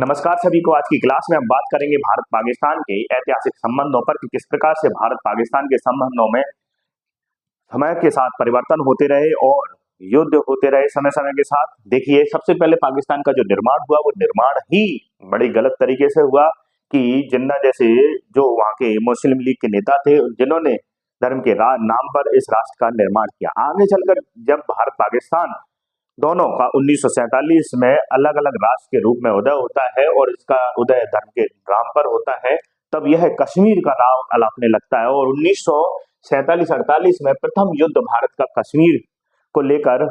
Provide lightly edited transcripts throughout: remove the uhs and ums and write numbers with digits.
नमस्कार सभी को। आज की क्लास में हम बात करेंगे भारत पाकिस्तान के ऐतिहासिक संबंधों पर कि किस प्रकार से भारत पाकिस्तान के संबंधों में समय के साथ परिवर्तन होते रहे और युद्ध होते रहे समय समय के साथ। देखिए, सबसे पहले पाकिस्तान का जो निर्माण हुआ वो निर्माण ही बड़ी गलत तरीके से हुआ कि जिन्ना जैसे जो वहाँ के मुस्लिम लीग के नेता थे, जिन्होंने धर्म के नाम पर इस राष्ट्र का निर्माण किया। आगे चलकर जब भारत पाकिस्तान दोनों का 1947 में अलग अलग राष्ट्र के रूप में उदय होता है और इसका उदय धर्म के नाम पर होता है, तब यह कश्मीर का नाम अलापने लगता है और 1947-48 में प्रथम युद्ध भारत का कश्मीर को लेकर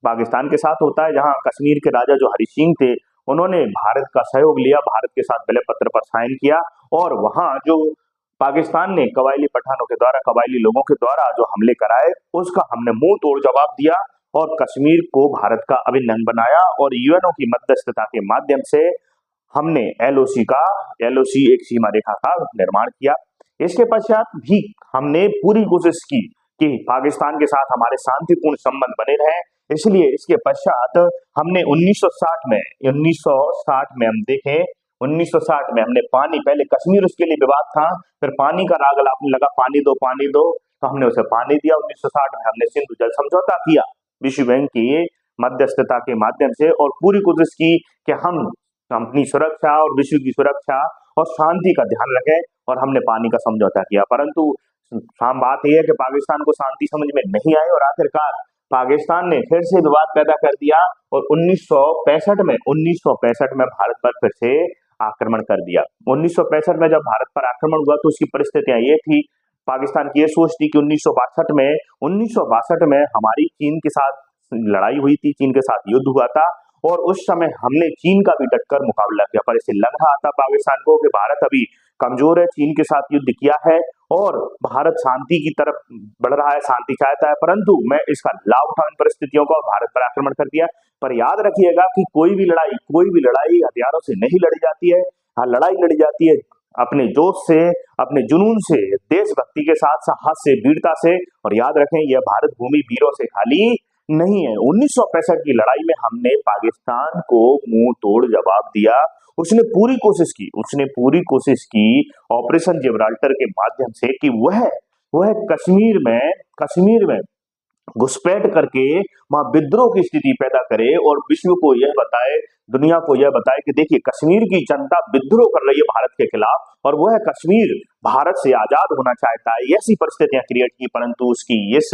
पाकिस्तान के साथ होता है, जहां कश्मीर के राजा जो हरि सिंह थे उन्होंने भारत का सहयोग लिया, भारत के साथ विलय पत्र पर साइन किया और वहां जो पाकिस्तान ने कबायली पठानों के द्वारा, कबायली लोगों के द्वारा जो हमले कराए, उसका हमने मुंह तोड़ जवाब दिया और कश्मीर को भारत का अभिन्न अंग बनाया और यूएनओ की मध्यस्थता के माध्यम से हमने एलओसी एक सीमा रेखा का निर्माण किया। इसके पश्चात भी हमने पूरी कोशिश की कि पाकिस्तान के साथ हमारे शांतिपूर्ण संबंध बने रहे। इसलिए इसके पश्चात हमने 1960 में हम देखें, 1960 में हमने पानी, पहले कश्मीर उसके लिए विवाद था, फिर पानी का राग अलापने लगा, पानी दो तो हमने उसे पानी दिया। 1960 में हमने सिंधु जल समझौता किया विश्व बैंक की मध्यस्थता के माध्यम से और पूरी कोशिश की कि हम अपनी सुरक्षा और विश्व की सुरक्षा और शांति का ध्यान रखें और हमने पानी का समझौता किया। परंतु बात यह है कि पाकिस्तान को शांति समझ में नहीं आई और आखिरकार पाकिस्तान ने फिर से विवाद पैदा कर दिया और 1965 में भारत पर फिर से आक्रमण कर दिया। 1965 में जब भारत पर आक्रमण हुआ तो उसकी परिस्थितियां ये थी, पाकिस्तान की ये सोच थी कि 1962 में हमारी चीन के साथ लड़ाई हुई थी, चीन के साथ युद्ध हुआ था और उस समय हमने चीन का भी डटकर मुकाबला किया, पर इसे लग रहा था पाकिस्तान को कि भारत अभी कमजोर है, चीन के साथ युद्ध किया है और भारत शांति की तरफ बढ़ रहा है, शांति चाहता है, परंतु मैं इसका लाभ उठाऊं इन परिस्थितियों का और भारत पर आक्रमण कर दिया। पर याद रखिएगा कि कोई भी लड़ाई हथियारों से नहीं लड़ी जाती है। हाँ, लड़ाई लड़ी जाती है अपने जोश से, अपने जुनून से, देशभक्ति के साथ, साहस से, वीरता से। और याद रखें, यह भारत भूमि वीरों से खाली नहीं है। 1965 की लड़ाई में हमने पाकिस्तान को मुंह तोड़ जवाब दिया। उसने पूरी कोशिश की ऑपरेशन जिब्राल्टर के माध्यम से कि वह कश्मीर में घुसपैठ करके वहां विद्रोह की स्थिति पैदा करे और विश्व को यह बताए, दुनिया को यह बताए कि देखिए कश्मीर की जनता विद्रोह कर रही है भारत के खिलाफ और वह कश्मीर भारत से आजाद होना चाहता है। ऐसी परिस्थितियां क्रिएट की, परंतु उसकी इस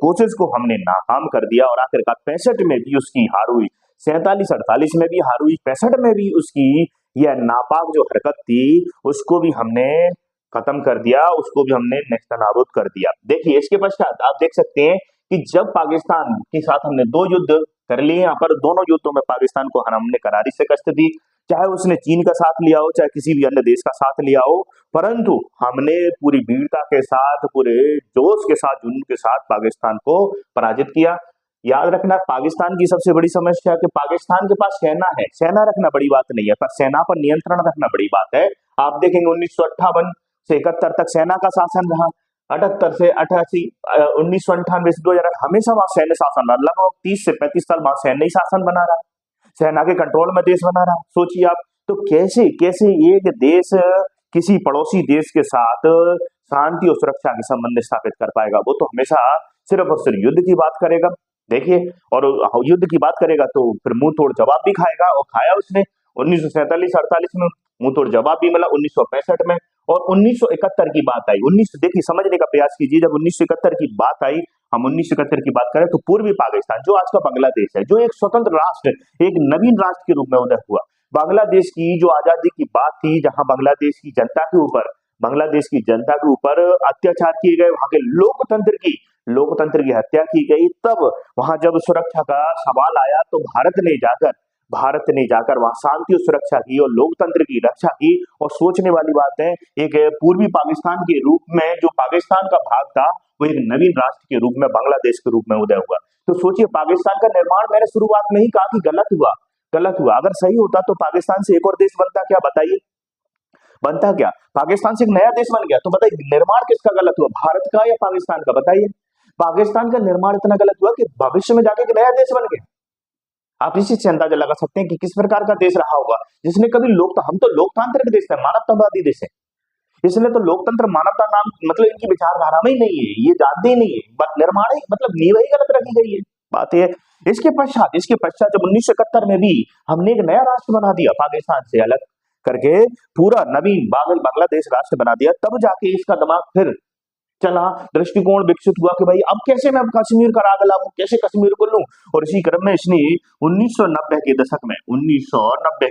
कोशिश को हमने नाकाम कर दिया और आखिरकार 65 में भी उसकी हार हुई, 47-48 में भी हार हुई, 65 में भी उसकी यह नापाक जो हरकत थी उसको भी हमने खत्म कर दिया, उसको भी हमने नेस्तनाबूद कर दिया। देखिए, इसके पश्चात आप देख सकते हैं कि जब पाकिस्तान के साथ हमने 2 युद्ध कर लिए, यहाँ पर दोनों युद्धों में पाकिस्तान को हमने करारी शिकस्त दी, चाहे उसने चीन का साथ लिया हो, चाहे किसी भी अन्य देश का साथ लिया हो, परंतु हमने पूरी वीरता के साथ, पूरे जोश के साथ, जुनून के साथ पाकिस्तान को पराजित किया। याद रखना, पाकिस्तान की सबसे बड़ी समस्या है कि पाकिस्तान के पास सेना है, सेना रखना बड़ी बात नहीं है, पर सेना पर नियंत्रण रखना बड़ी बात है। आप देखेंगे 1958 से 71 तक सेना का शासन रहा, 78 से 88, 1998 से 2008 हमेशा वहां सैन्य शासन रहा, लगभग 30 से 35 साल वहां सैन्य शासन बना रहा, सेना के कंट्रोल में देश बना रहा। सोचिए आप, तो कैसे एक देश किसी पड़ोसी देश के साथ शांति और सुरक्षा के संबंध स्थापित कर पाएगा? वो तो हमेशा सिर्फ और सिर्फ युद्ध की बात करेगा। देखिए, और युद्ध की बात करेगा तो फिर मुंह तोड़ जवाब भी खाएगा और खाया उसने। 1947-48 में मुंह तोड़ जवाब भी मिला, 1965 में और 1971 की बात आई। देखिए, समझने का प्रयास कीजिए, जब 1971 की बात आई, हम 1971 की बात करें तो पूर्वी पाकिस्तान जो आज का बांग्लादेश है, जो एक स्वतंत्र राष्ट्र, एक नवीन राष्ट्र के रूप में उदय हुआ, बांग्लादेश की जो आजादी की बात थी, जहां बांग्लादेश की जनता के ऊपर अत्याचार किए गए, वहां के लोकतंत्र की हत्या की गई, तब वहां जब सुरक्षा का सवाल आया तो भारत ने जाकर वहां शांति और सुरक्षा की और लोकतंत्र की रक्षा की। और सोचने वाली बात है, एक पूर्वी पाकिस्तान के रूप में जो पाकिस्तान का भाग था वो एक नवीन राष्ट्र के रूप में, बांग्लादेश के रूप में उदय हुआ। तो सोचिए, पाकिस्तान का निर्माण मैंने शुरुआत में ही कहा कि गलत हुआ। अगर सही होता तो पाकिस्तान से एक और देश बनता क्या? बताइए, बनता क्या? पाकिस्तान से एक नया देश बन गया। तो बताइए, निर्माण किसका गलत हुआ, भारत का या पाकिस्तान का? बताइए, पाकिस्तान का निर्माण इतना गलत हुआ कि भविष्य में जाके एक नया देश बन गया। आप इसी से अंदाजा लगा सकते हैं कि किस प्रकार का देश रहा होगा, जिसने कभी हम तो लोकतांत्रिक देश है, मानवतावादी देश है, इसलिए तो लोकतंत्र मानवता नाम मतलब इनकी विचारधारा में ही नहीं है, ये जानते ही नहीं है, बस निर्माण ही मतलब नींव ही गलत रखी गई है। बात ये इसके पश्चात जब 1971 में भी हमने एक नया राष्ट्र बना दिया, पाकिस्तान से अलग करके पूरा नवीन बांग्लादेश राष्ट्र बना दिया, तब जाके इसका दिमाग फिर चला, दृष्टिकोण विकसित हुआ कि भाई अब कैसे मैं कश्मीर का राग लाऊं, कैसे कश्मीर को लूं। और इसी क्रम में इसने 1990 के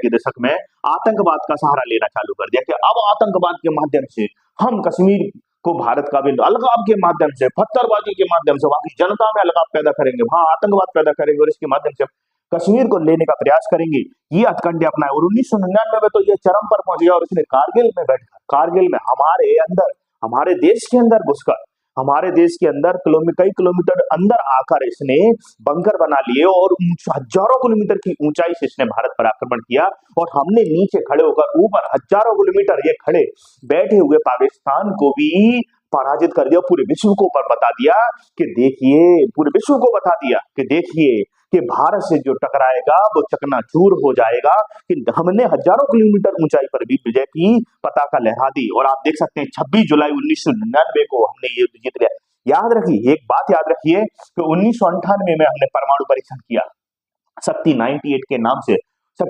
दशक में आतंकवाद का सहारा लेना चालू कर दिया कि अब आतंकवाद के माध्यम से हम कश्मीर को भारत का भी अलगाव के माध्यम से, पत्थरबाजी के माध्यम से वहां की जनता में अलगाव पैदा करेंगे, वहां आतंकवाद पैदा करेंगे और इसके माध्यम से कश्मीर को लेने का प्रयास करेंगे, ये हथकंडे अपनाए। और 1999 में तो ये चरम पर पहुंच गया और इसने कारगिल में हमारे देश के अंदर घुसकर, हमारे देश के अंदर कई किलोमीटर अंदर आकर इसने बंकर बना लिए और हजारों किलोमीटर की ऊंचाई से इसने भारत पर आक्रमण किया और हमने नीचे खड़े होकर ऊपर हजारों किलोमीटर ये खड़े बैठे हुए पाकिस्तान को भी पराजित कर दिया, पूरे विश्व को पर बता दिया कि देखिए, पूरे विश्व को बता दिया कि देखिए कि भारत से जो टकराएगा वो चकनाचूर हो जाएगा, कि हमने हजारों किलोमीटर ऊंचाई पर भी विजय की पताका लहरा दी। और आप देख सकते हैं 26 जुलाई 1999 को हमने ये जीत लिया। याद रखिए, एक बात याद रखिए कि 1998 में हमने परमाणु परीक्षण किया, शक्ति 98 के नाम से, और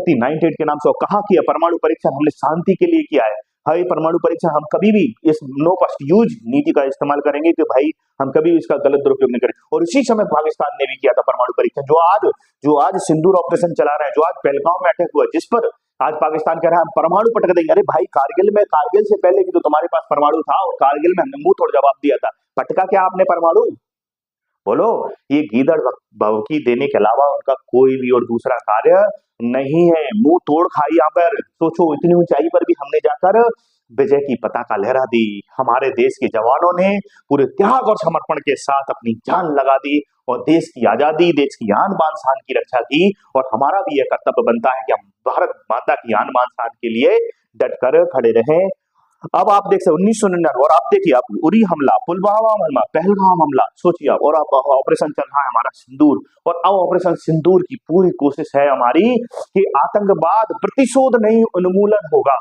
कहा किया परमाणु परीक्षण हमने शांति के लिए किया है। भाई परमाणु परीक्षण हम कभी भी इस नो फर्स्ट यूज नीति का इस्तेमाल करेंगे कि भाई हम कभी इसका गलत दुरुपयोग नहीं करें। और इसी समय पाकिस्तान ने भी किया था परमाणु परीक्षण, जो आज सिंदूर ऑपरेशन चला रहे हैं, जो आज पहलगांव में अटैक हुआ, जिस पर आज पाकिस्तान कह रहा है हम परमाणु पटक देंगे। अरे भाई, कारगिल से पहले भी तो तुम्हारे पास परमाणु था और कारगिल में हमने मुंह तोड़ जवाब दिया था, पटका क्या आपने परमाणु? बोलो, ये गीदड़ भभकी देने के अलावा उनका कोई भी और दूसरा कार्य नहीं है। मुंह तोड़ खाई यहाँ पर। सोचो, इतनी ऊंचाई पर भी हमने जाकर विजय की पताका लहरा दी। हमारे देश के जवानों ने पूरे त्याग और समर्पण के साथ अपनी जान लगा दी और देश की आजादी, देश की आन बान शान की रक्षा की। और हमारा भी यह कर्तव्य बनता है कि हम भारत माता की आन बान शान के लिए डट कर खड़े रहें। अब आप देख सकते 1999, और आप देखिए, आप उरी हमला, पुलवामा हमला, पहलगाम हमला, सोचिए आप। और अब ऑपरेशन चल रहा है हमारा सिंदूर, और अब ऑपरेशन सिंदूर की पूरी कोशिश है हमारी कि आतंकवाद प्रतिशोध नहीं उन्मूलन होगा,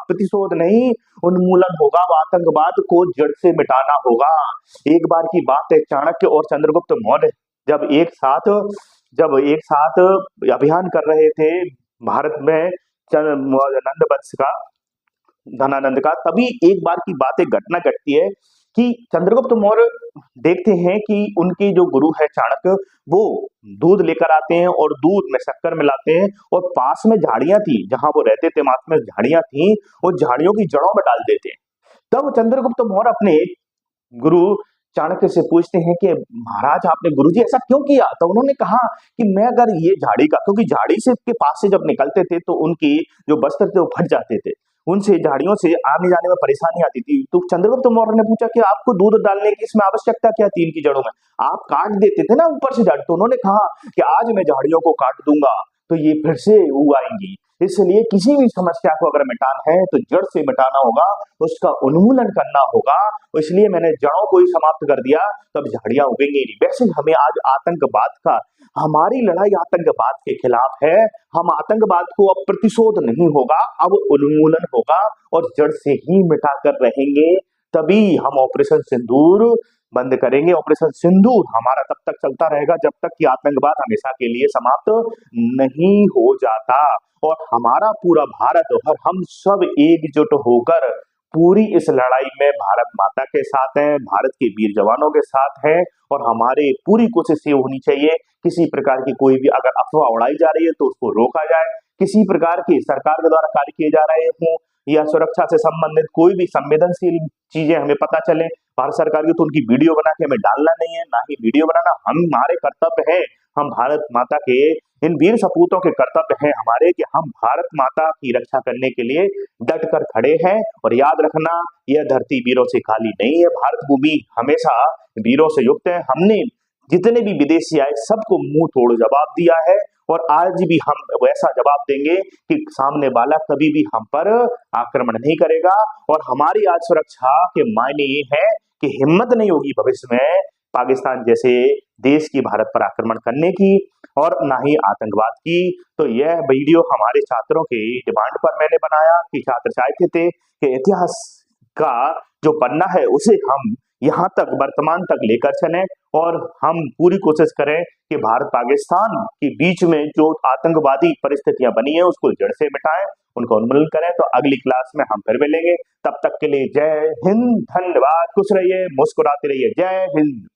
अब आतंकवाद को जड़ से मिटाना होगा। एक बार की बात है, चाणक्य और चंद्रगुप्त मौर्य जब एक साथ अभियान कर रहे थे भारत में नंद वंश का, धनानंद का, तभी एक बार की बात, एक घटना घटती है कि चंद्रगुप्त मौर्य देखते हैं कि उनके जो गुरु है चाणक्य, वो दूध लेकर आते हैं और दूध में शक्कर मिलाते हैं और पास में झाड़ियां थी, जहां वो रहते थे पास में झाड़ियां थी, और झाड़ियों की जड़ों में डाल देते हैं। तब चंद्रगुप्त मौर्य अपने गुरु चाणक्य से पूछते हैं कि महाराज, आपने गुरुजी ऐसा क्यों किया? तो उन्होंने कहा कि मैं अगर ये झाड़ी का, क्योंकि झाड़ी से के पास से जब निकलते थे तो उनकी जो वस्त्र थे वो फट जाते थे, उनसे झाड़ियों से आने जाने में परेशानी आती थी। तो चंद्रगुप्त मौर्य ने पूछा कि आपको दूध डालने की इसमें आवश्यकता क्या थी? इनकी जड़ों में आप काट देते थे ना ऊपर से झाड़ी। तो उन्होंने कहा कि आज मैं झाड़ियों को काट दूंगा तो ये फिर से उगाएंगी, इसलिए किसी भी समस्या को अगर मिटाना है तो जड़ से मिटाना होगा, उसका उन्मूलन करना होगा। इसलिए मैंने जड़ों को ही समाप्त कर दिया, तब झाड़ियां उगेंगी नहीं। वैसे हमें आज आतंकवाद का, हमारी लड़ाई आतंकवाद के खिलाफ है। हम आतंकवाद को अब प्रतिशोध नहीं होगा, अब उन्मूलन होगा और जड़ से ही मिटाकर रहेंगे, तभी हम ऑपरेशन सिंदूर बंद करेंगे। ऑपरेशन सिंदूर हमारा तब तक चलता रहेगा जब तक कि आतंकवाद हमेशा के लिए समाप्त नहीं हो जाता। और हमारा पूरा भारत और हम सब एकजुट होकर पूरी इस लड़ाई में भारत माता के साथ हैं, भारत के वीर जवानों के साथ हैं। और हमारे पूरी कोशिश ये होनी चाहिए, किसी प्रकार की कोई भी अगर अफवाह उड़ाई जा रही है तो उसको रोका जाए, किसी प्रकार की सरकार के द्वारा कार्य किए जा रहे हों या सुरक्षा से संबंधित कोई भी संवेदनशील चीजें हमें पता चले भारत सरकार की, तो उनकी वीडियो बना के हमें डालना नहीं है, ना ही वीडियो बनाना। हमारे कर्तव्य है, हम भारत माता के इन वीर सपूतों के कर्तव्य है हमारे कि हम भारत माता की रक्षा करने के लिए डट कर खड़े हैं। और याद रखना, यह धरती वीरों से खाली नहीं है, भारत भूमि हमेशा वीरों से युक्त है। हमने जितने भी विदेशी आए सबको मुंह तोड़ जवाब दिया है और आज भी हम वैसा जवाब देंगे कि सामने वाला कभी भी हम पर आक्रमण नहीं करेगा। और हमारी आज सुरक्षा के मायने ये है कि हिम्मत नहीं होगी भविष्य में पाकिस्तान जैसे देश की भारत पर आक्रमण करने की। और ना ही आतंकवाद की। तो यह वीडियो हमारे छात्रों की डिमांड पर मैंने बनाया कि छात्र चाहते थे कि इतिहास का जो पन्ना है उसे हम यहाँ तक वर्तमान तक लेकर चलें और हम पूरी कोशिश करें कि भारत पाकिस्तान के बीच में जो आतंकवादी परिस्थितियां बनी है उसको जड़ से मिटाएं, उनका उन्मूलन करें। तो अगली क्लास में हम फिर मिलेंगे, तब तक के लिए जय हिंद, धन्यवाद, खुश रहिए, मुस्कुराते रहिए, जय हिंद।